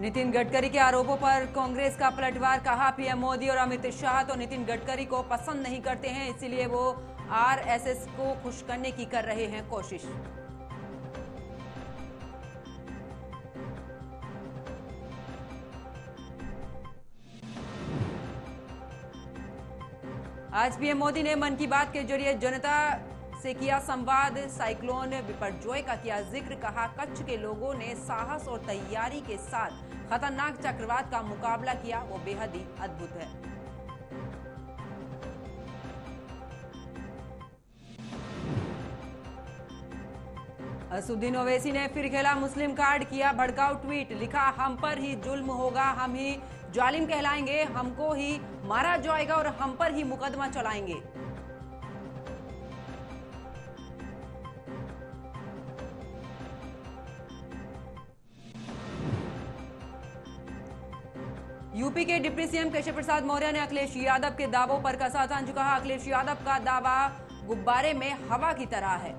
नितिन गडकरी के आरोपों पर कांग्रेस का पलटवार। कहा, पीएम मोदी और अमित शाह तो नितिन गडकरी को पसंद नहीं करते हैं, इसीलिए वो आरएसएस को खुश करने की कर रहे हैं कोशिश। आज पीएम मोदी ने मन की बात के जरिए जनता से किया संवाद। साइक्लोन बिपरजॉय का किया जिक्र। कहा, कच्छ के लोगों ने साहस और तैयारी के साथ खतरनाक चक्रवात का मुकाबला किया, वो बेहद ही अद्भुत है। असुद्दीन ओवैसी ने फिर खेला मुस्लिम कार्ड। किया भड़काऊ ट्वीट। लिखा, हम पर ही जुल्म होगा, हम ही जालिम कहलाएंगे, हमको ही मारा जाएगा और हम पर ही मुकदमा चलाएंगे। यूपी के डिप्टी सीएम केशव प्रसाद मौर्य ने अखिलेश यादव के दावों पर कसा तंज। कहा, अखिलेश यादव का दावा गुब्बारे में हवा की तरह है।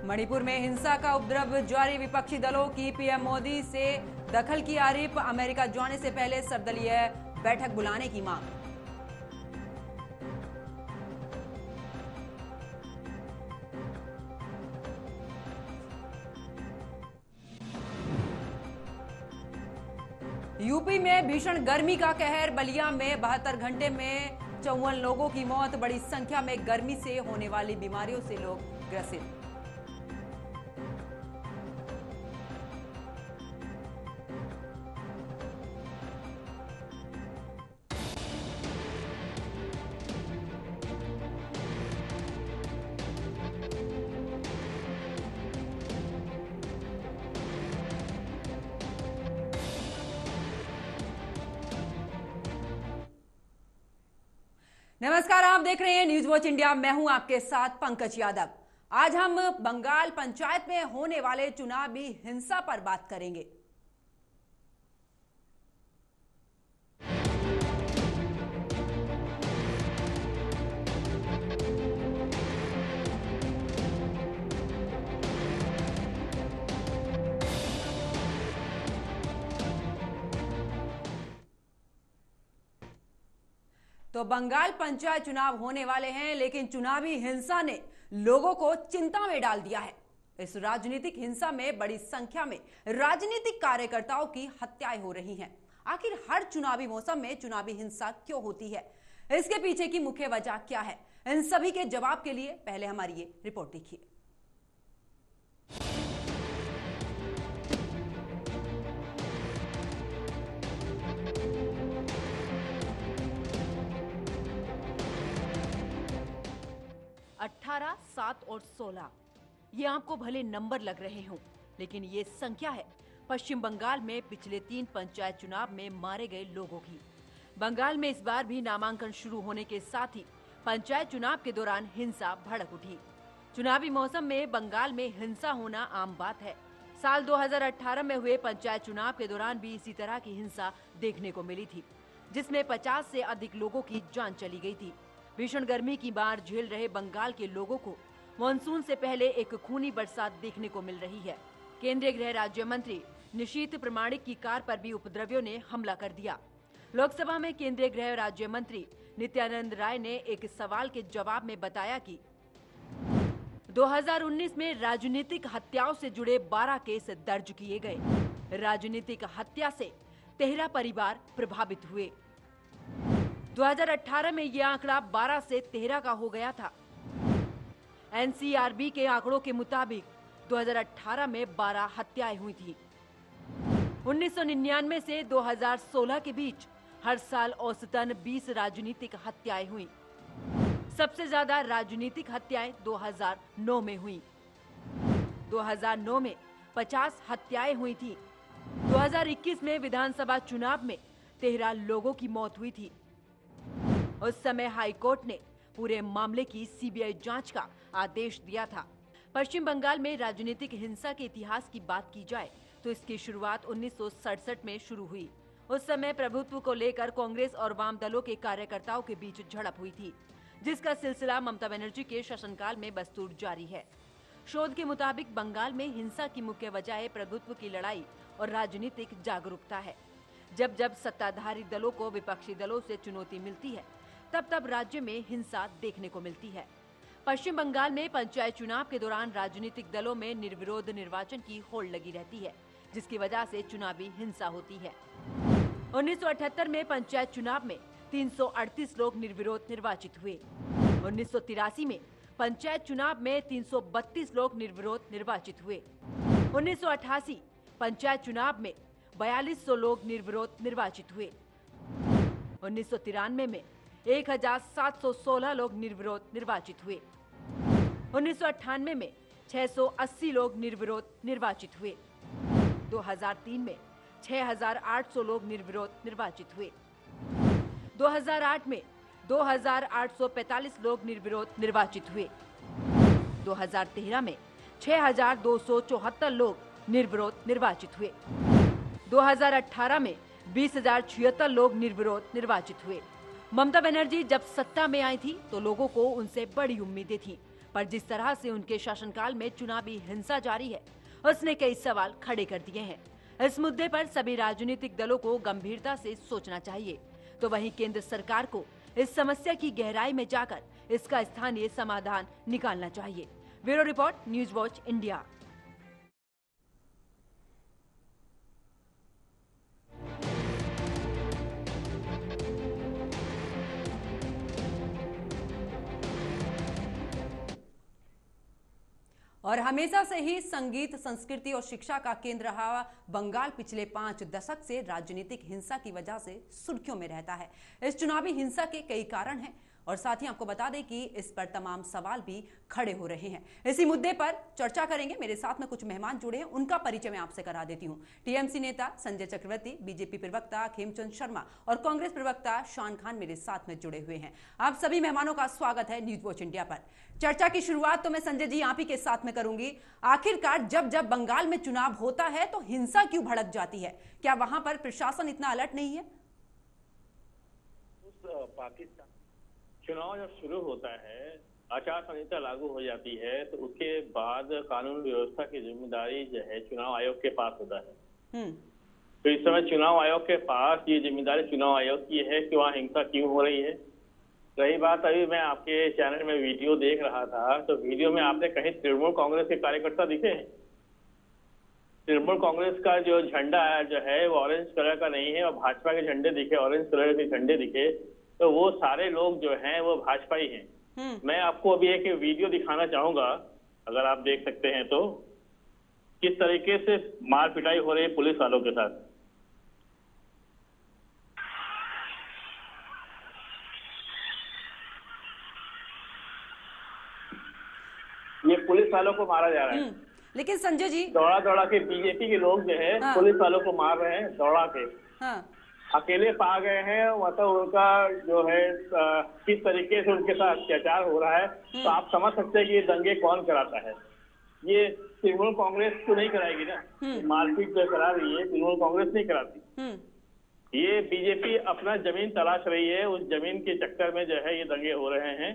मणिपुर में हिंसा का उपद्रव जारी। विपक्षी दलों की पीएम मोदी से दखल की आरोप। अमेरिका जाने से पहले सर्वदलीय बैठक बुलाने की मांग। यूपी में भीषण गर्मी का कहर। बलिया में 72 घंटे में 54 लोगों की मौत। बड़ी संख्या में गर्मी से होने वाली बीमारियों से लोग ग्रसित। नमस्कार, आप देख रहे हैं न्यूज वॉच इंडिया। मैं हूं आपके साथ पंकज यादव। आज हम बंगाल पंचायत में होने वाले चुनावी हिंसा पर बात करेंगे। तो बंगाल पंचायत चुनाव होने वाले हैं, लेकिन चुनावी हिंसा ने लोगों को चिंता में डाल दिया है। इस राजनीतिक हिंसा में बड़ी संख्या में राजनीतिक कार्यकर्ताओं की हत्याएं हो रही हैं। आखिर हर चुनावी मौसम में चुनावी हिंसा क्यों होती है? इसके पीछे की मुख्य वजह क्या है? इन सभी के जवाब के लिए पहले हमारी ये रिपोर्ट देखिए। 18, 7 और 16 ये आपको भले नंबर लग रहे हों, लेकिन ये संख्या है पश्चिम बंगाल में पिछले 3 पंचायत चुनाव में मारे गए लोगों की। बंगाल में इस बार भी नामांकन शुरू होने के साथ ही पंचायत चुनाव के दौरान हिंसा भड़क उठी। चुनावी मौसम में बंगाल में हिंसा होना आम बात है। साल 2018 में हुए पंचायत चुनाव के दौरान भी इसी तरह की हिंसा देखने को मिली थी, जिसमें 50 से अधिक लोगों की जान चली गई थी। भीषण गर्मी की मार झेल रहे बंगाल के लोगों को मानसून से पहले एक खूनी बरसात देखने को मिल रही है। केंद्रीय गृह राज्य मंत्री निशीथ प्रामाणिक की कार पर भी उपद्रवियों ने हमला कर दिया। लोकसभा में केंद्रीय गृह राज्य मंत्री नित्यानंद राय ने एक सवाल के जवाब में बताया कि 2019 में राजनीतिक हत्याओं से जुड़े 12 केस दर्ज किए गए। राजनीतिक हत्या से 13 परिवार प्रभावित हुए। 2018 में यह आंकड़ा 12 से 13 का हो गया था। एनसीआरबी के आंकड़ों के मुताबिक 2018 में 12 हत्याएं हुई थी। 1999 से 2016 के बीच हर साल औसतन 20 राजनीतिक हत्याएं हुई। सबसे ज्यादा राजनीतिक हत्याएं 2009 में हुई। 2009 में 50 हत्याएं हुई थी। 2021 में विधानसभा चुनाव में 13 लोगों की मौत हुई थी। उस समय हाई कोर्ट ने पूरे मामले की सीबीआई जांच का आदेश दिया था। पश्चिम बंगाल में राजनीतिक हिंसा के इतिहास की बात की जाए तो इसकी शुरुआत 1967 में शुरू हुई। उस समय प्रभुत्व को लेकर कांग्रेस और वाम दलों के कार्यकर्ताओं के बीच झड़प हुई थी, जिसका सिलसिला ममता बनर्जी के शासनकाल में बदस्तूर जारी है। शोध के मुताबिक बंगाल में हिंसा की मुख्य वजह प्रभुत्व की लड़ाई और राजनीतिक जागरूकता है। जब जब सत्ताधारी दलों को विपक्षी दलों से चुनौती मिलती है, तब तब राज्य में हिंसा देखने को मिलती है। पश्चिम बंगाल में पंचायत चुनाव के दौरान राजनीतिक दलों में निर्विरोध निर्वाचन की होड़ लगी रहती है, जिसकी वजह से चुनावी हिंसा होती है। 1978 में पंचायत चुनाव में 338 लोग निर्विरोध निर्वाचित हुए। 1983 में पंचायत चुनाव में 332 लोग निर्विरोध निर्वाचित हुए। 1988 पंचायत चुनाव में 4200 लोग निर्विरोध निर्वाचित हुए। 1993 में 1716 लोग निर्विरोध निर्वाचित हुए। 1998 में 680 लोग निर्विरोध निर्वाचित हुए। 2003 में 6800 लोग निर्विरोध निर्वाचित हुए। 2008 में 2845 लोग निर्विरोध निर्वाचित हुए। 2013 में 6274 लोग निर्विरोध निर्वाचित हुए। 2018 में 20,076 लोग निर्विरोध निर्वाचित हुए। ममता बनर्जी जब सत्ता में आई थी तो लोगों को उनसे बड़ी उम्मीदें थी, पर जिस तरह से उनके शासनकाल में चुनावी हिंसा जारी है, उसने कई सवाल खड़े कर दिए हैं। इस मुद्दे पर सभी राजनीतिक दलों को गंभीरता से सोचना चाहिए, तो वहीं केंद्र सरकार को इस समस्या की गहराई में जाकर इसका स्थानीय समाधान निकालना चाहिए। Bureau report, news watch India. और हमेशा से ही संगीत, संस्कृति और शिक्षा का केंद्र रहा बंगाल पिछले 5 दशक से राजनीतिक हिंसा की वजह से सुर्खियों में रहता है। इस चुनावी हिंसा के कई कारण हैं और साथ ही आपको बता दें कि इस पर तमाम सवाल भी खड़े हो रहे हैं। इसी मुद्दे पर चर्चा करेंगे। मेरे साथ में कुछ मेहमान जुड़े हैं, उनका परिचय मैं आपसे करा देती हूं। टीएमसी नेता संजय चक्रवर्ती, बीजेपी प्रवक्ता खेमचंद शर्मा और कांग्रेस प्रवक्ता शान खान मेरे साथ में जुड़े हुए हैं। आप सभी मेहमानों का स्वागत है न्यूज वॉच इंडिया पर। चर्चा की शुरुआत तो मैं संजय जी आप ही के साथ में करूंगी। आखिरकार जब जब बंगाल में चुनाव होता है तो हिंसा क्यों भड़क जाती है? क्या वहां पर प्रशासन इतना अलर्ट नहीं है? पाकिस्तान चुनाव जब शुरू होता है, आचार संहिता लागू हो जाती है, तो उसके बाद कानून व्यवस्था की जिम्मेदारी जो है चुनाव आयोग के पास होता है। तो इस समय चुनाव आयोग के पास ये जिम्मेदारी चुनाव आयोग की है कि वहाँ हिंसा क्यों हो रही है। रही बात, अभी मैं आपके चैनल में वीडियो देख रहा था, तो वीडियो में आपने कहीं तृणमूल कांग्रेस के कार्यकर्ता दिखे हैं? तृणमूल कांग्रेस का जो झंडा जो है वो ऑरेंज कलर का नहीं है, और भाजपा के झंडे दिखे, ऑरेंज कलर के झंडे दिखे, तो वो सारे लोग जो हैं वो भाजपाई हैं। मैं आपको अभी एक वीडियो दिखाना चाहूंगा, अगर आप देख सकते हैं तो, किस तरीके से मार पिटाई हो रही है पुलिस वालों के साथ। ये पुलिस वालों को मारा जा रहा है। लेकिन संजय जी, दौड़ा दौड़ा के बीजेपी के लोग जो है पुलिस वालों को मार रहे हैं, दौड़ा के अकेले पा गए हैं। मतलब उनका जो है किस तरीके से उनके साथ अत्याचार हो रहा है, तो आप समझ सकते हैं कि ये दंगे कौन कराता है। ये तृणमूल कांग्रेस तो नहीं कराएगी ना, मारपीट जो करा रही है तृणमूल कांग्रेस नहीं कराती। ये बीजेपी अपना जमीन तलाश रही है, उस जमीन के चक्कर में जो है ये दंगे हो रहे हैं।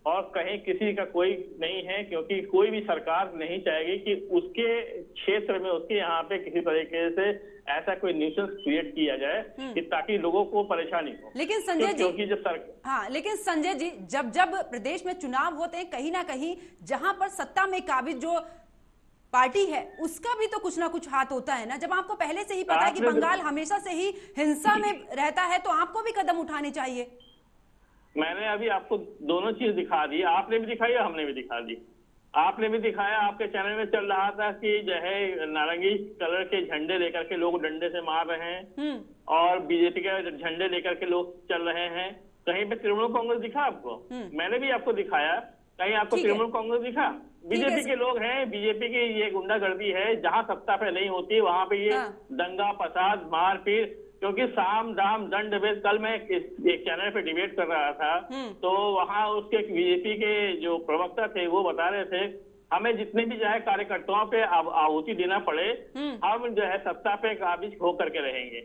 और कहीं किसी का कोई नहीं है, क्योंकि कोई भी सरकार नहीं चाहेगी कि उसके क्षेत्र में, उसके यहाँ पे किसी तरीके से ऐसा कोई न्यूसेंस क्रिएट किया जाए कि ताकि लोगों को परेशानी हो। लेकिन संजय जी, क्योंकि जब लेकिन संजय जी, जब जब प्रदेश में चुनाव होते हैं, कहीं ना कहीं जहां पर सत्ता में काबिज जो पार्टी है उसका भी तो कुछ ना कुछ हाथ होता है ना। जब आपको पहले से ही पता है कि बंगाल हमेशा से ही हिंसा में रहता है, तो आपको भी कदम उठाने चाहिए। मैंने अभी आपको दोनों चीज दिखा दी, आपने भी दिखाई और हमने भी दिखा दी। आपने भी दिखाया, आपके चैनल में चल रहा था कि जो है नारंगी कलर के झंडे लेकर के लोग डंडे से मार रहे हैं और बीजेपी के झंडे लेकर के लोग चल रहे हैं। कहीं पे तृणमूल कांग्रेस दिखा आपको? मैंने भी आपको दिखाया, कहीं आपको तृणमूल कांग्रेस दिखा? बीजेपी के लोग हैं, बीजेपी की ये गुंडागर्दी है, जहां सत्ता पे नहीं होती वहां पे ये दंगा फसाद मारपीट। क्योंकि साम दाम दंड भेद, कल मैं एक चैनल पे डिबेट कर रहा था, तो वहां उसके बीजेपी के जो प्रवक्ता थे वो बता रहे थे हमें जितने भी जो है कार्यकर्ताओं पे आहुति देना पड़े, हम जो है सत्ता पे काबिज हो करके रहेंगे।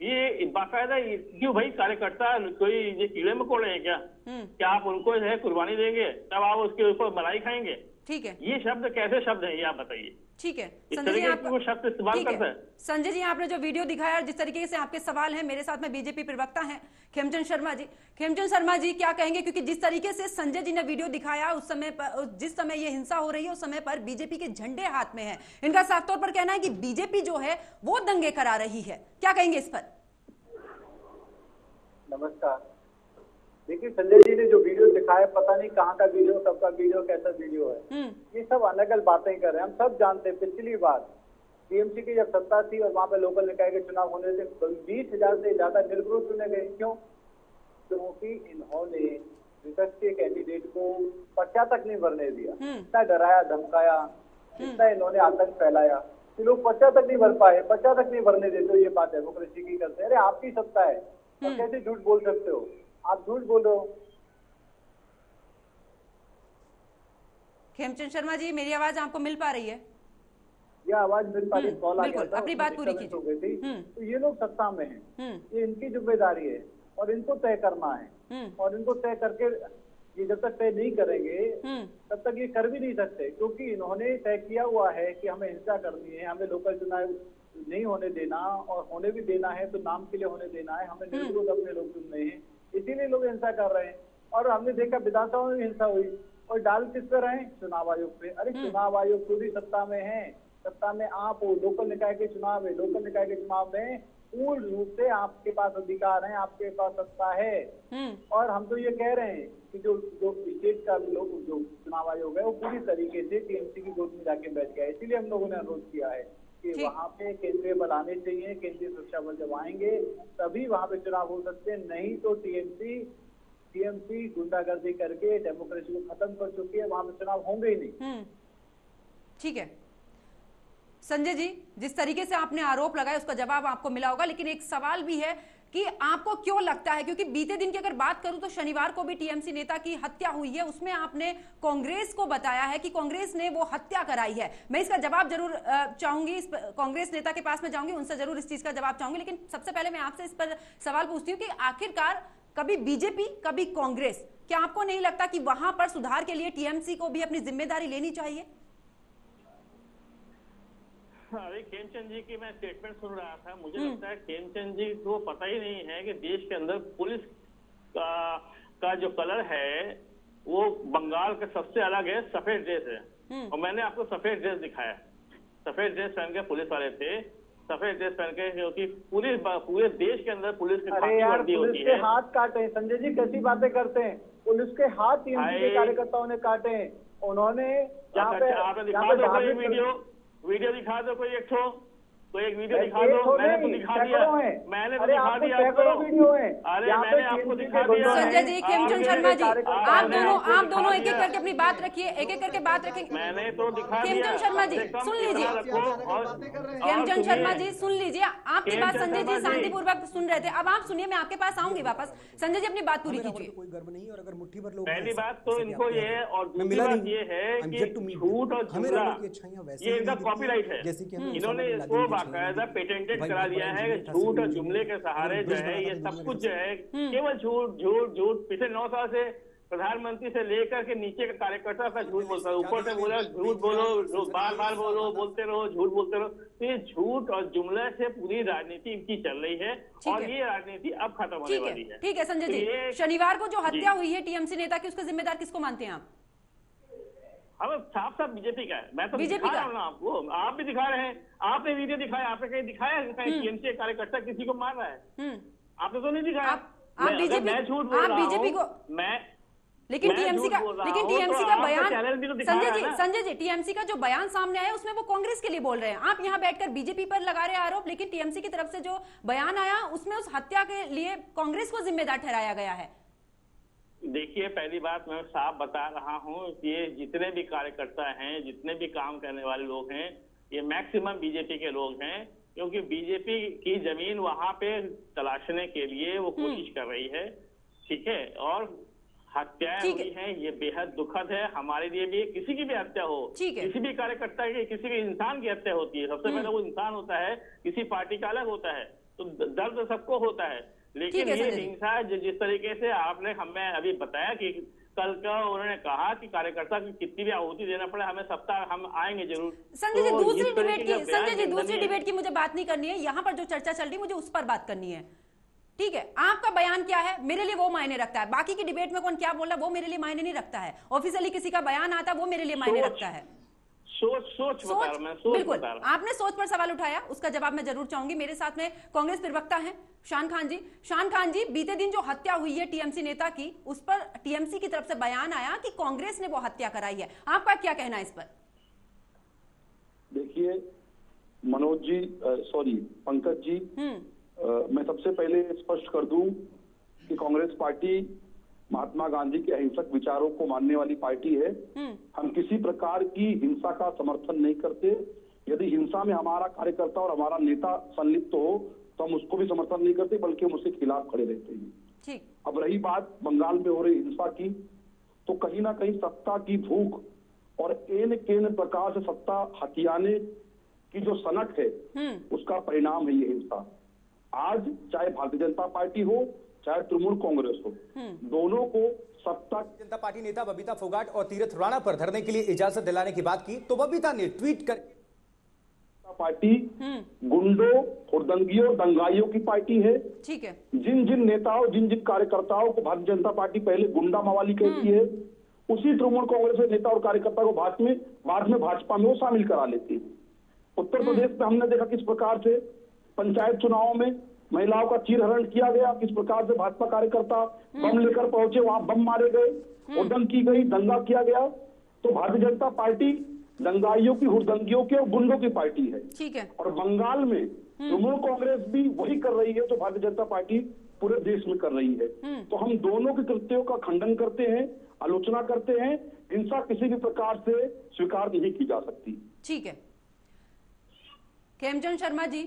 ये बाकायदा क्यों भाई, कार्यकर्ता कोई ये कीड़े मकोड़े हैं क्या आप उनको जो है कुर्बानी देंगे तब आप उसके ऊपर मलाई खाएंगे? ठीक है, ये शब्द कैसे शब्द है ये आप बताइए। ठीक है संजय जी, आप शब्द इस्तेमाल करते हैं। संजय जी, आपने जो वीडियो दिखाया और जिस तरीके से आपके सवाल हैं, मेरे साथ में बीजेपी प्रवक्ता हैं खेमचंद शर्मा जी। खेमचंद शर्मा जी क्या कहेंगे, क्योंकि जिस तरीके से संजय जी ने वीडियो दिखाया उस समय पर, जिस समय ये हिंसा हो रही है उस समय पर बीजेपी के झंडे हाथ में है। इनका साफ तौर पर कहना है कि बीजेपी जो है वो दंगे करा रही है, क्या कहेंगे इस पर? नमस्कार। देखिए, संजय जी ने जो वीडियो दिखाया, पता नहीं कहाँ का वीडियो, सबका वीडियो कैसा वीडियो है, ये सब अनगल बातें कर रहे हैं। हम सब जानते हैं पिछली बार टीएमसी की जब सत्ता थी और वहां पे लोकल निकाय के चुनाव होने से 20,000 से ज्यादा निर्विरोध चुने गए। क्यों? क्योंकि इन्होंने विपक्ष के कैंडिडेट को पर्चा तक नहीं भरने दिया, इतना डराया धमकाया, इतना इन्होंने आतंक फैलाया कि लोग पर्चा तक नहीं भर पाए। पर्चा तक नहीं भरने देते, ये बात डेमोक्रेसी की करते हैं। अरे आपकी सत्ता है और कैसे झूठ बोल सकते हो? आप झूठ बोल रहे हो। खेमचंद शर्मा जी, मेरी आवाज आपको मिल पा रही है? यह आवाज मिल पा रही? कॉल आ गया था, अपनी बात पूरी कीजिए। हो गई थी। तो ये लोग सत्ता में हैं, ये इनकी जिम्मेदारी है और इनको तय करना है, और इनको तय करके ये जब तक तय नहीं करेंगे तब तक ये कर भी नहीं सकते, क्योंकि इन्होंने तय किया हुआ है कि हमें हिंसा करनी है, हमें लोकल चुनाव नहीं होने देना, और होने भी देना है तो नाम के लिए होने देना है, हमें निर्विरोध अपने लोग चुनने हैं, इसीलिए लोग हिंसा कर रहे हैं। और हमने देखा विधानसभा में भी हिंसा हुई, और डाल किस पे रहे? चुनाव आयोग पे। अरे चुनाव आयोग पूरी सत्ता में है, सत्ता में आप हो, लोकल निकाय के चुनाव है, लोकल निकाय के चुनाव में पूर्ण रूप से आपके पास अधिकार है, आपके पास सत्ता है। और हम तो ये कह रहे हैं कि जो स्टेट का लोग जो चुनाव आयोग है वो पूरी तरीके से टीएमसी की गोद में जाके बैठ गया है। इसीलिए हम लोगों ने अनुरोध किया है कि वहाँ पे केंद्रीय बल आने चाहिए, केंद्रीय सुरक्षा बल जब आएंगे तभी वहाँ पे चुनाव हो सकते हैं, नहीं तो टीएमसी गुंडागर्दी करके डेमोक्रेसी को खत्म कर चुकी है, वहाँ पे चुनाव होंगे ही नहीं। ठीक है संजय जी, जिस तरीके से आपने आरोप लगाया उसका जवाब आपको मिला होगा, लेकिन एक सवाल भी है कि आपको क्यों लगता है, क्योंकि बीते दिन की अगर बात करूं तो शनिवार को भी टीएमसी नेता की हत्या हुई है, उसमें आपने कांग्रेस को बताया है कि कांग्रेस ने वो हत्या कराई है। मैं इसका जवाब जरूर चाहूंगी, कांग्रेस नेता के पास में जाऊंगी, उनसे जरूर इस चीज का जवाब चाहूंगी, लेकिन सबसे पहले मैं आपसे इस पर सवाल पूछती हूँ कि आखिरकार कभी बीजेपी कभी कांग्रेस, क्या आपको नहीं लगता कि वहां पर सुधार के लिए टीएमसी को भी अपनी जिम्मेदारी लेनी चाहिए? अरे खेमचंद जी की मैं स्टेटमेंट सुन रहा था, मुझे लगता है खेमचंद जी को पता ही नहीं है कि देश के अंदर पुलिस का जो कलर है वो बंगाल का सबसे अलग है, सफेद ड्रेस है। और मैंने आपको सफेद ड्रेस दिखाया, सफेद ड्रेस पहन के पुलिस वाले थे, सफेद ड्रेस पहन के, क्योंकि पूरे देश के अंदर पुलिस की खाकी वर्दी होती है। हाथ काटे संजय जी, कैसी बातें करते हैं? पुलिस के हाथ टीएमसी के कार्यकर्ताओं ने काटे हैं। उन्होंने आपने दिखा दो वीडियो दिखा दो, कोई एक वीडियो दिखा दो। मैंने तो दिखा दिया, मैंने तो दिखा दिया आपको। अरे मैंने आपको दिखा दिया। संजय जी, खेमचंद शर्मा जी, आप दोनों एक एक करके अपनी बात रखिए, एक एक करके बात रखेंगे। मैंने तो दिखा दिया। खेमचंद शर्मा जी सुन लीजिए, खेमचंद शर्मा जी सुन लीजिए, आपकी बात संजय जी शांतिपूर्वक सुन रहे थे, अब आप सुनिए, मैं आपके पास आऊंगी वापस। संजय जी अपनी बात पूरी कीजिए। कोई गर्व नहीं, और अगर मुट्ठी भर लोग, पहली बात तो इनको ये है, और दूसरी बात ये है कि झूठ और जुमला ये इनका कॉपीराइट है। इन्होंने इसको बाकायदा पेटेंटेड करा दिया है कि झूठ और जुमले के सहारे जो है ये सब कुछ जो है केवल झूठ। पिछले 9 साल से प्रधानमंत्री से लेकर के नीचे के कार्यकर्ता का झूठ बोलता है, ऊपर से बोला झूठ बोलो, बार बोलो, बोलते रहो, झूठ बोलते रहो। तो ये झूठ और जुमले से पूरी राजनीति इनकी चल रही है, और ये राजनीति अब खत्म होने वाली है। ठीक है संजय जी, शनिवार को जो हत्या हुई है टीएमसी नेता की, उसका जिम्मेदार किसको मानते हैं आप? हम साफ बीजेपी का है, मैं तो दिखा रहा हूँ ना आपको, आप भी दिखा रहे हैं। आपने वीडियो दिखाया, आपने कहीं दिखाया टीएमसी कार्यकर्ता किसी को मार रहा है? आपने तो नहीं दिखाया। मैं झूठ बोल रहा हूँ, लेकिन टीएमसी का बयान, संजय जी टीएमसी का जो बयान सामने आया उसमें वो कांग्रेस के लिए बोल रहे हैं, आप यहाँ बैठकर बीजेपी पर लगा रहे आरोप, लेकिन टीएमसी की तरफ से जो बयान आया उसमें उस हत्या के लिए कांग्रेस को जिम्मेदार ठहराया गया है। देखिए, पहली बात मैं साफ बता रहा हूँ कि ये जितने भी कार्यकर्ता हैं, जितने भी काम करने वाले लोग हैं, ये मैक्सिमम बीजेपी के लोग हैं, क्योंकि बीजेपी की जमीन वहां पे तलाशने के लिए वो कोशिश कर रही है। ठीक है, और हत्याएं हुई हैं, ये बेहद दुखद है हमारे लिए भी। किसी की भी हत्या हो, किसी भी कार्यकर्ता की, किसी भी इंसान की हत्या होती है, सबसे पहले वो इंसान होता है, किसी पार्टी का अलग होता है, तो दर्द सबको होता है। लेकिन ये हिंसा जिस तरीके से आपने हमें अभी बताया कि कल का उन्होंने कहा कि कार्यकर्ता की कितनी भी आहुति देना पड़े, हमें सप्ताह हम आएंगे जरूर। संजय जी दूसरी डिबेट की मुझे बात नहीं करनी है, यहाँ पर जो चर्चा चल रही है मुझे उस पर बात करनी है। ठीक है, आपका बयान क्या है मेरे लिए वो मायने रखता है, बाकी की डिबेट में कौन क्या बोला वो मेरे लिए मायने नहीं रखता है। ऑफिशियली किसी का बयान आता वो मेरे लिए मायने रखता है। सोच बिल्कुल, आपने सोच पर सवाल उठाया, उसका जवाब मैं जरूर चाहूंगी। मेरे साथ में कांग्रेस प्रवक्ता हैं शान खान जी। शान खान जी, बीते दिन जो हत्या हुई है टीएमसी नेता की, उस पर टीएमसी की तरफ से बयान आया कि कांग्रेस ने वो हत्या कराई है, आपका क्या कहना है इस पर? देखिए मनोज जी, सॉरी पंकज जी, मैं सबसे पहले स्पष्ट कर दूं कि कांग्रेस पार्टी महात्मा गांधी के अहिंसक विचारों को मानने वाली पार्टी है। हम किसी प्रकार की हिंसा का समर्थन नहीं करते। यदि हिंसा में हमारा कार्यकर्ता और हमारा नेता संलिप्त हो तो हम उसको भी समर्थन नहीं करते, बल्कि हम उसके खिलाफ खड़े रहते हैं। अब रही बात बंगाल में हो रही हिंसा की, तो कहीं ना कहीं सत्ता की भूख और एन केन प्रकार से सत्ता हथियाने की जो सनक है, उसका परिणाम है ये हिंसा। आज चाहे भारतीय जनता पार्टी हो चाहे तृणमूल कांग्रेस हो, दोनों को सत्ता जनता पार्टी नेता बबीता फोगाट और तीरथ राणा पर धरने के लिए इजाजत दिलाने की बात की तो बबीता ने ट्वीट कर पार्टी गुंडों, हुड़दंगियों, दंगाइयों की पार्टी है। ठीक है, जिन जिन नेताओं, जिन जिन कार्यकर्ताओं को भारतीय जनता पार्टी पहले गुंडा मवाली कहती है, उसी तृणमूल कांग्रेस के नेता और कार्यकर्ता को बाद में भाजपा में वो शामिल करा लेती है। उत्तर प्रदेश में हमने देखा किस प्रकार से पंचायत चुनावों में महिलाओं का चीरहरण किया गया, किस प्रकार से भाजपा कार्यकर्ता बम लेकर पहुंचे, वहां बम मारे गए, हुड़दंग की गई, दंगा किया गया। तो भारतीय जनता पार्टी दंगाइयों की, हुड़दंगियों की और गुंडों की पार्टी है। ठीक है, और बंगाल में तृणमूल कांग्रेस भी वही कर रही है जो भारतीय जनता पार्टी पूरे देश में कर रही है। तो हम दोनों के कृत्यों का खंडन करते हैं, आलोचना करते हैं। हिंसा किसी भी प्रकार से स्वीकार नहीं की जा सकती। ठीक है, खेमचंद शर्मा जी,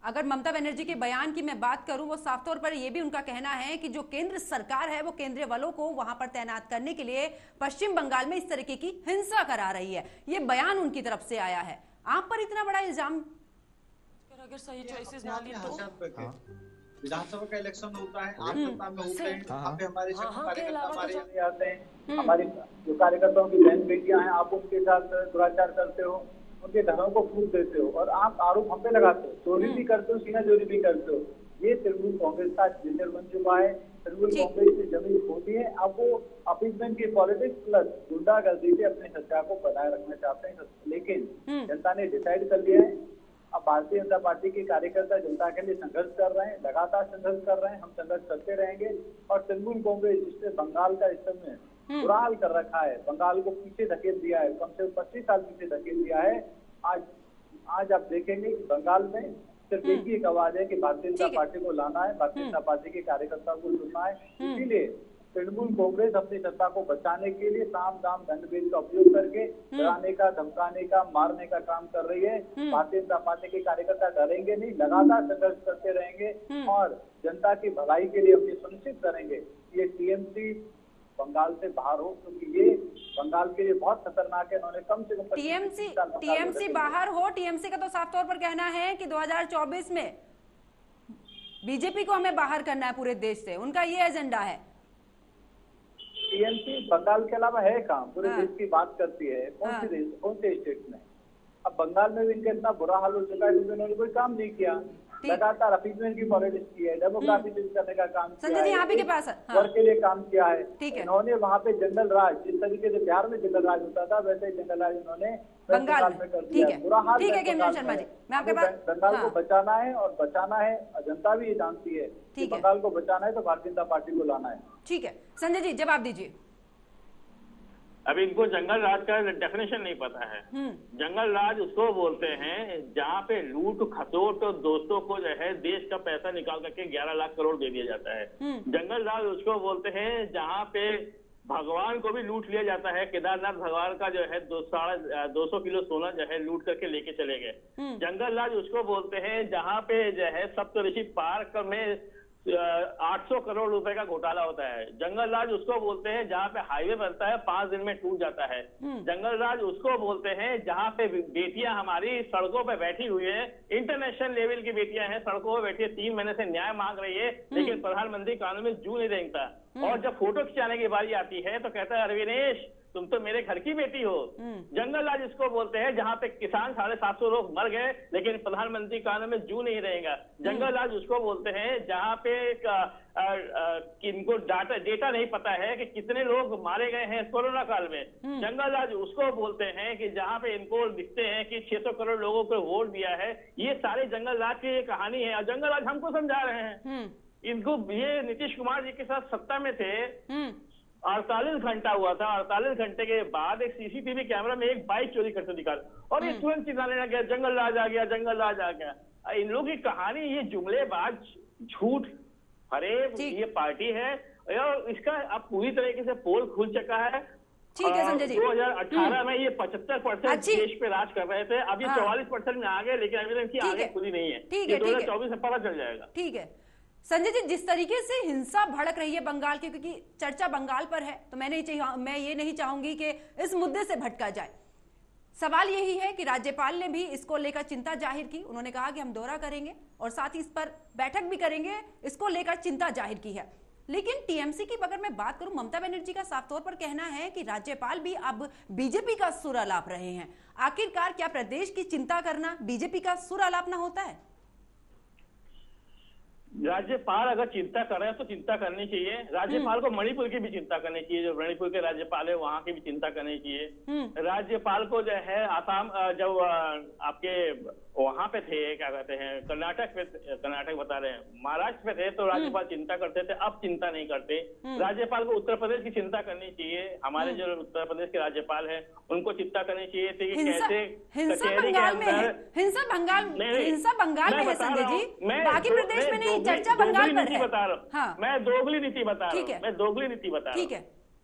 अगर ममता बनर्जी के बयान की मैं बात करूं, वो साफ तौर पर ये भी उनका कहना है कि जो केंद्र सरकार है वो केंद्रीय बलों को वहां पर तैनात करने के लिए पश्चिम बंगाल में इस तरीके की हिंसा करा रही है। ये बयान उनकी तरफ से आया है, आप पर इतना बड़ा इल्जाम। अगर सही चॉइसेस ना ली तो विधानसभा का इलेक्शन होता है, आम जनता में होते हैं, वहाँ पे हमारे कार्यकर्ता हमारे यहाँ आते हैं, हमारे जो कार्यकर्ताओं की बहन बेटियां हैं, आप उनके साथ दुराचार करते हो, उनके घरों को फूंक देते हो और आप आरोप हम पे लगाते हो, चोरी भी करते हो, सीना चोरी भी करते हो। ये तृणमूल कांग्रेस का जेंडर बन चुका है। तृणमूल कांग्रेस की जमीन खोदी है, अब वो अपीजमेंट की पॉलिटिक्स प्लस गुंडागर्दी से अपने सत्ता को बनाए रखना चाहते हैं। लेकिन जनता ने डिसाइड कर लिया है, अब भारतीय जनता पार्टी के कार्यकर्ता जनता के लिए संघर्ष कर रहे हैं, लगातार संघर्ष कर रहे हैं, हम संघर्ष करते रहेंगे। और तृणमूल कांग्रेस जिसने बंगाल का इस समय बुरा हाल कर रखा है, बंगाल को पीछे धकेल दिया है, कम से कम 25 साल पीछे धकेल दिया है। आज आप देखेंगे कि बंगाल में सिर्फ एक ही एक आवाज है कि भारतीय जनता पार्टी को लाना है, भारतीय जनता पार्टी के कार्यकर्ताओं को चुनना है। इसीलिए तृणमूल कांग्रेस अपनी सत्ता को बचाने के लिए साम दाम दंड भेद का उपयोग करके डराने का, धमकाने का, मारने का काम कर रही है। भारतीय जनता पार्टी के कार्यकर्ता डरेंगे नहीं, लगातार संघर्ष करते रहेंगे और जनता की भलाई के लिए अपनी सुनिश्चित करेंगे ये टीएमसी बंगाल से बाहर हो, क्योंकि ये बंगाल के लिए बहुत खतरनाक है। उन्होंने कम से कम टीएमसी बाहर हो। टीएमसी का तो साफ तौर पर कहना है कि 2024 में बीजेपी को हमें बाहर करना है पूरे देश से, उनका ये एजेंडा है। टीएमसी बंगाल के अलावा है कहाँ, पूरे देश की बात करती है, कौन से स्टेट में। अब बंगाल में भी इनका इतना बुरा हाल हो चुका है क्योंकि उन्होंने कोई काम नहीं किया, लगातार अपीजमेंट की पॉलिटिक्स की है, डेमोक्रेसी चेंज करने का काम किया है, यहाँ के पास वर्ग के लिए काम किया है। इन्होंने वहाँ पे जंगल राज, जिस तरीके से बिहार में जंगल राज होता था वैसे ही जंगल राज इन्होंने बंगाल में कर दिया। बुरा हाल बंगाल को बचाना है और बचाना है, जनता भी ये जानती है कि बंगाल को बचाना है तो भारतीय जनता पार्टी को लाना है। ठीक है, संजय जी जवाब दीजिए। अब इनको जंगल राज का डेफिनेशन नहीं पता है। जंगल राज उसको बोलते हैं जहाँ पे लूट खसोट और दोस्तों को जो है देश का पैसा निकाल करके 11 लाख करोड़ दे दिया जाता है। जंगल राज उसको बोलते हैं जहाँ पे भगवान को भी लूट लिया जाता है। केदारनाथ भगवान का जो है 200 किलो सोना जो है लूट करके लेके चले गए। जंगल राज उसको बोलते हैं जहाँ पे जो है सप्तऋषि पार्क में 800 करोड़ रुपए का घोटाला होता है। जंगल राज उसको बोलते हैं जहाँ पे हाईवे बनता है 5 दिन में टूट जाता है। जंगल राज उसको बोलते हैं जहाँ पे बेटियां हमारी सड़कों पे बैठी हुई है, इंटरनेशनल लेवल की बेटियां हैं, सड़कों पे बैठी है, 3 महीने से न्याय मांग रही है, लेकिन प्रधानमंत्री कानून में जू नहीं रेंगता। और जब फोटो खिंचाने की बारी आती है तो कहता है अरविंदेश तुम तो मेरे घर की बेटी हो। जंगल राज इसको बोलते हैं जहाँ पे किसान 750 लोग मर गए लेकिन प्रधानमंत्री कानून में जू नहीं रहेगा। जंगल राज उसको बोलते हैं जहाँ पे इनको डेटा नहीं पता है कि कितने लोग मारे गए हैं कोरोना काल में। जंगल राज उसको बोलते हैं कि जहाँ पे इनको दिखते हैं कि 600 करोड़ लोगों को वोट दिया है। ये सारे जंगल राज की कहानी है और जंगल राज हमको समझा रहे हैं। इनको ये नीतीश कुमार जी के साथ सत्ता में थे, 48 घंटा हुआ था, 48 घंटे के बाद एक सीसीटीवी कैमरा में एक बाइक चोरी करते दिखा और ये तुरंत चिल्लाने लग गया जंगल राज आ गया, जंगल राज आ गया। इन लोगों की कहानी ये जुमलेबाज झूठ फरेब ये पार्टी है और इसका अब पूरी तरीके से पोल खुल चुका है। ठीक है संजय जी, 2018 में ये 75% देश पे राज कर रहे थे, अब ये 44% में आ गए, लेकिन अभी इनकी आगे खुली नहीं है। ये 2024 में पता चल जाएगा। ठीक है संजय जी, जिस तरीके से हिंसा भड़क रही है बंगाल की, क्योंकि चर्चा बंगाल पर है, तो मैं ये नहीं चाहूंगी कि इस मुद्दे से भटका जाए। सवाल यही है कि राज्यपाल ने भी इसको लेकर चिंता जाहिर की। उन्होंने कहा कि हम दौरा करेंगे और साथ ही इस पर बैठक भी करेंगे, इसको लेकर चिंता जाहिर की है। लेकिन टीएमसी की अगर मैं बात करूं, ममता बनर्जी का साफ तौर पर कहना है कि राज्यपाल भी अब बीजेपी का सुर अलाप रहे हैं। आखिरकार क्या प्रदेश की चिंता करना बीजेपी का सुर अलापना होता है? राज्यपाल अगर चिंता कर रहे हैं तो चिंता करनी चाहिए। राज्यपाल को मणिपुर की भी चिंता करनी चाहिए, जो मणिपुर के राज्यपाल है वहां की भी चिंता करनी चाहिए। राज्यपाल को जो है आसाम जब आपके वहां पे थे, क्या कहते हैं, कर्नाटक बता रहे हैं, महाराष्ट्र पे थे तो राज्यपाल चिंता करते थे, अब चिंता नहीं करते। राज्यपाल को उत्तर प्रदेश की चिंता करनी चाहिए। हमारे जो उत्तर प्रदेश के राज्यपाल है उनको चिंता करनी चाहिए थी कि कैसे हिंसा बंगाल में है संजय जी, बाकी प्रदेश में नहीं, चर्चा बंगाल पर है। बता रहा हूँ मैं दोगली नीति बता रहा हूँ। ठीक है,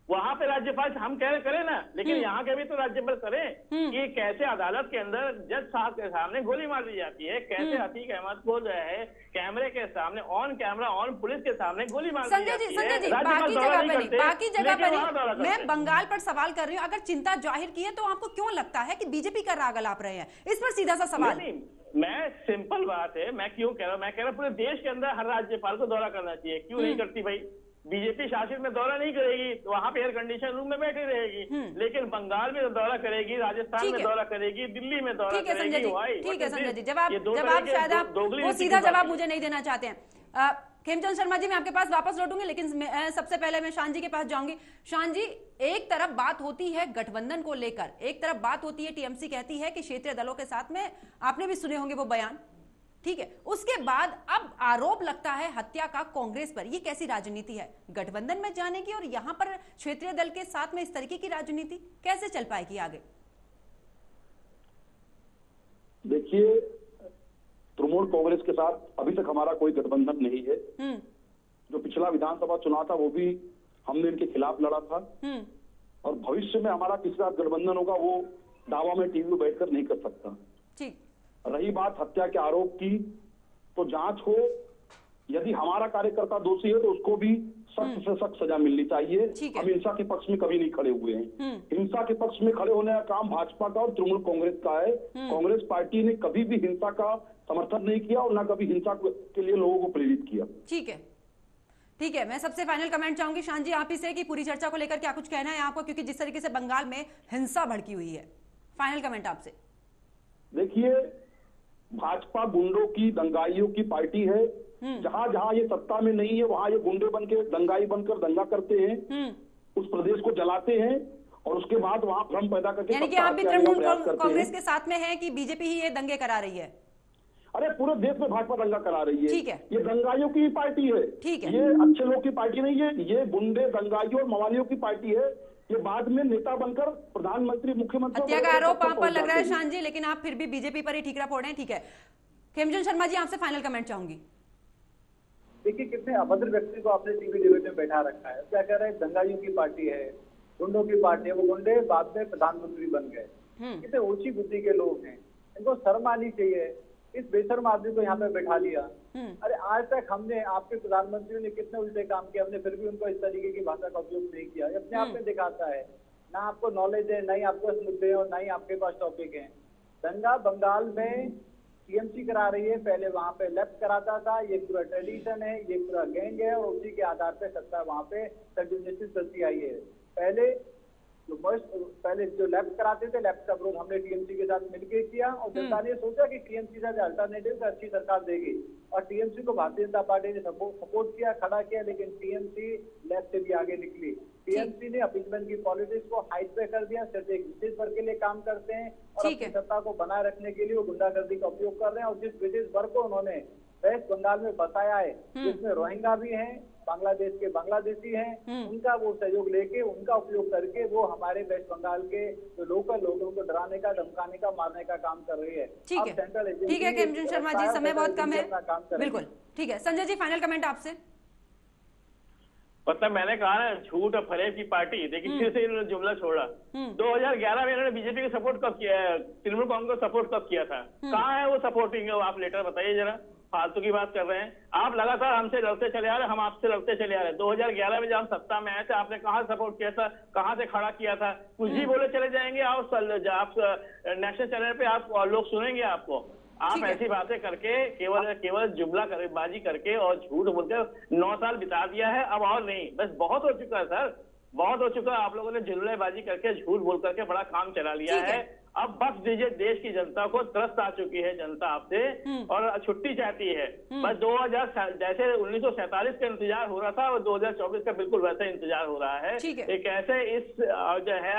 वहां पे राज्यपाल हम करें ना, लेकिन यहाँ के भी तो राज्यपाल करें कि कैसे अदालत के अंदर जज साहब के सामने गोली मार दी जाती है, कैसे अतीक अहमद को जो है कैमरे के सामने ऑन कैमरा ऑन पुलिस के सामने गोली मार दी जाती है। संजय जी, बाकी जगह पर नहीं, मैं बंगाल पर सवाल कर रही हूँ। अगर चिंता जाहिर की है तो आपको क्यों लगता है कि बीजेपी का राग अलाप रहे हैं? इस पर सीधा सा सवाल। मैं सिंपल बात है, मैं क्यों कह रहा हूँ, मैं कह रहा हूँ पूरे देश के अंदर हर राज्यपाल को दौरा करना चाहिए। क्यों नहीं करती भाई? बीजेपी शासित में दौरा नहीं करेगी तो वहां पे एयर कंडीशन रूम में बैठी रहेगी, लेकिन बंगाल में दौरा करेगी, राजस्थान में दौरा करेगी, दिल्ली में दौरा करेगी। ठीक है संजय जी, जवाब शायद आप वो सीधा जवाब मुझे नहीं देना चाहते हैं। खेमचंद शर्मा जी, मैं आपके पास वापस लौटूंगी, लेकिन सबसे पहले मैं शान जी के पास जाऊंगी। शान जी, एक तरफ बात होती है गठबंधन को लेकर, एक तरफ बात होती है टीएमसी कहती है कि क्षेत्रीय दलों के साथ में, आपने भी सुने होंगे वो बयान, ठीक है। उसके बाद अब आरोप लगता है हत्या का कांग्रेस पर। ये कैसी राजनीति है? गठबंधन में जाने की और यहां पर क्षेत्रीय दल के साथ में इस तरीके की राजनीति कैसे चल पाएगी आगे? देखिए, तृणमूल कांग्रेस के साथ अभी तक हमारा कोई गठबंधन नहीं है। जो पिछला विधानसभा चुनाव था वो भी हमने इनके खिलाफ लड़ा था, और भविष्य में हमारा किसी साथ गठबंधन होगा वो दावा में टीवी में बैठकर नहीं कर सकता। ठीक। रही बात हत्या के आरोप की, तो जांच हो, यदि हमारा कार्यकर्ता दोषी है तो उसको भी सख्त से सख्त सजा मिलनी चाहिए। हम हिंसा के पक्ष में कभी नहीं खड़े हुए हैं। हिंसा के पक्ष में खड़े होने का काम भाजपा का और तृणमूल कांग्रेस का है। कांग्रेस पार्टी ने कभी भी हिंसा का समर्थन नहीं किया और न कभी हिंसा के लिए लोगों को प्रेरित किया। ठीक है, ठीक है। मैं सबसे फाइनल कमेंट चाहूंगी शान जी आप ही से कि पूरी चर्चा को लेकर क्या कुछ कहना है आपको, क्योंकि जिस तरीके से बंगाल में हिंसा भड़की हुई है। फाइनल कमेंट आपसे। देखिए, भाजपा गुंडों की, दंगाइयों की पार्टी है। जहां जहां ये सत्ता में नहीं है वहां ये गुंडे बन के, दंगाई बनकर दंगा करते हैं, उस प्रदेश को जलाते हैं और उसके बाद वहां भ्रम पैदा करके, यानी कि आप भी तृणमूल कांग्रेस के साथ में हैं कि बीजेपी ही ये दंगे करा रही है? अरे पूरे देश में भाजपा दंगा करा रही है। ठीक है, ये दंगाइयों की पार्टी है। ठीक है, ये अच्छे लोग की पार्टी नहीं है, ये गुंडे, दंगाइयों और मवालियों की पार्टी है। ये बाद में नेता बनकर प्रधानमंत्री, मुख्यमंत्री, हत्या का आरोप आप पर लग रहा है शान जी, लेकिन आप फिर भी बीजेपी पर ही ठीकरा फोड़ रहे हैं। ठीक है, खेमचंद शर्मा जी आपसे फाइनल कमेंट चाहूंगी। देखिए, कितने अभद्र व्यक्ति को आपने टीवी डिबेट में बैठा रखा है। क्या कह रहे हैं? दंगाइयों की पार्टी है, गुंडों की पार्टी है। वो गुंडे बाद में प्रधानमंत्री बन गए। कितने ऊंची बुद्धि के लोग हैं, इनको शर्म आनी चाहिए। इस बेशर्म आदमी को यहाँ पे बैठा लिया। अरे आज तक हमने, आपके प्रधानमंत्री ने कितने उल्टे काम किए, हमने फिर भी उनको इस तरीके की भाषा का उपयोग नहीं किया। अपने आप में दिखाता है ना आपको नॉलेज है, ना ही आपको मुद्दे और ना ही आपके पास टॉपिक है। दंगा बंगाल में टीएमसी करा रही है, पहले वहां पे लेफ्ट कराता था, ये पूरा ट्रेडिशन है, ये पूरा गैंग है और उसी के आधार पे सत्ता वहां पे कंटिन्यूसली चलती आई है। पहले जो लेफ्ट कराते थे, लेफ्ट का विरोध हमने टीएमसी के साथ मिलकर किया और जनता ने सोचा कि टीएमसी का अल्टरनेटिव का अच्छी सरकार देगी और टीएमसी को भारतीय जनता पार्टी ने सपोर्ट किया, खड़ा किया, लेकिन टीएमसी लेफ्ट से भी आगे निकली। टीएमसी ने अपीजमेंट की पॉलिटिक्स को हाइट पे कर दिया, सिर्फ एक विशेष वर्ग के लिए काम करते हैं और अपनी सत्ता को बनाए रखने के लिए वो गुंडागर्दी का उपयोग कर रहे हैं। और जिस विशेष वर्ग को उन्होंने वेस्ट बंगाल में बताया है, जिसमें रोहिंग्या भी हैं, बांग्लादेश के बांग्लादेशी हैं, उनका वो सहयोग लेके, उनका उपयोग करके वो हमारे वेस्ट बंगाल के जो लोकल लोगों को डराने का, धमकाने का, मारने का काम कर रही है। ठीक है केमचंद शर्मा जी, समय बहुत कम है, बिल्कुल ठीक है। संजय जी, फाइनल कमेंट आपसे। मतलब मैंने कहा ना, झूठ और फरेब की पार्टी, देखिए फिर से इन्होंने जुमला छोड़ा। 2011 में इन्होंने बीजेपी को सपोर्ट कब किया, तृणमूल कांग्रेस को सपोर्ट कब किया था? कहाँ है वो सपोर्टिंग? आप लेटर बताइए जरा, फालतू की बात कर रहे हैं आप। लगातार हमसे लड़ते चले आ रहे, हम आपसे लड़ते चले आ रहे। 2011 में जब हम सत्ता में आए थे, आपने कहाँ सपोर्ट किया था, कहाँ से खड़ा किया था? कुछ भी बोले चले जाएंगे आप नेशनल चैनल पे, आप लोग सुनेंगे आपको। आप ऐसी बातें करके केवल जुमलाबाजी करके और झूठ बोलकर 9 साल बिता दिया है, अब और नहीं, बस बहुत हो चुका है सर, बहुत हो चुका है। आप लोगों ने जुमलेबाजी करके, झूठ बोल करके बड़ा काम चला लिया है। अब बख्श दीजिए, देश की जनता को त्रस्त आ चुकी है जनता आपसे और छुट्टी चाहती है। बस 2000 जैसे 1947 का इंतजार हो रहा था और 2024 का बिल्कुल वैसा इंतजार हो रहा है। एक ऐसे इस जो है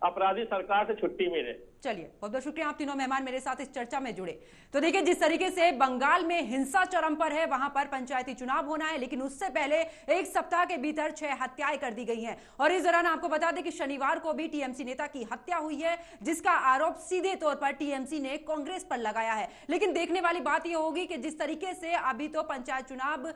अपराधी सरकार से छुट्टी मिले। चलिए, बहुत बहुत शुक्रिया आप तीनों मेहमान मेरे साथ इस चर्चा में जुड़े। तो देखिए, जिस तरीके से बंगाल में हिंसा चरम पर है, वहां पर पंचायती चुनाव होना है, लेकिन उससे पहले एक सप्ताह के भीतर 6 हत्याएं कर दी गई हैं। और इस दौरान आपको बता दें कि शनिवार को भी टीएमसी नेता की हत्या हुई है, जिसका आरोप सीधे तौर पर टीएमसी ने कांग्रेस पर लगाया है। लेकिन देखने वाली बात यह होगी कि जिस तरीके से अभी तो पंचायत चुनाव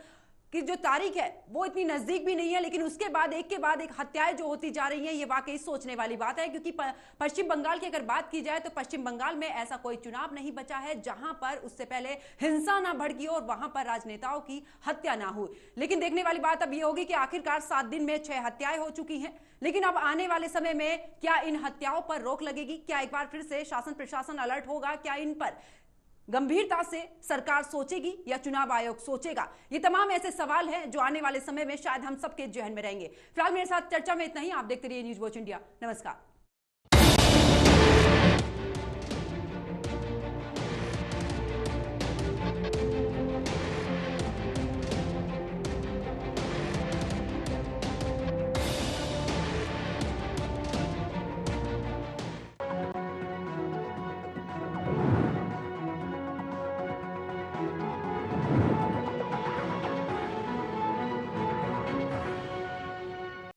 की जो तारीख है वो इतनी नजदीक भी नहीं है, लेकिन उसके बाद एक के बाद एक हत्याएं जो होती जा रही हैं, ये वाकई सोचने वाली बात है। क्योंकि पश्चिम बंगाल की अगर बात की जाए तो पश्चिम बंगाल में ऐसा कोई चुनाव नहीं बचा है जहां पर उससे पहले हिंसा ना भड़की और वहां पर राजनेताओं की हत्या ना हो। लेकिन देखने वाली बात अब ये होगी कि आखिरकार 7 दिन में 6 हत्याएं हो चुकी हैं, लेकिन अब आने वाले समय में क्या इन हत्याओं पर रोक लगेगी? क्या एक बार फिर से शासन प्रशासन अलर्ट होगा? क्या इन पर गंभीरता से सरकार सोचेगी या चुनाव आयोग सोचेगा? ये तमाम ऐसे सवाल हैं जो आने वाले समय में शायद हम सबके जहन में रहेंगे। फिलहाल मेरे साथ चर्चा में इतना ही। आप देखते रहिए न्यूज़ वॉच इंडिया। नमस्कार।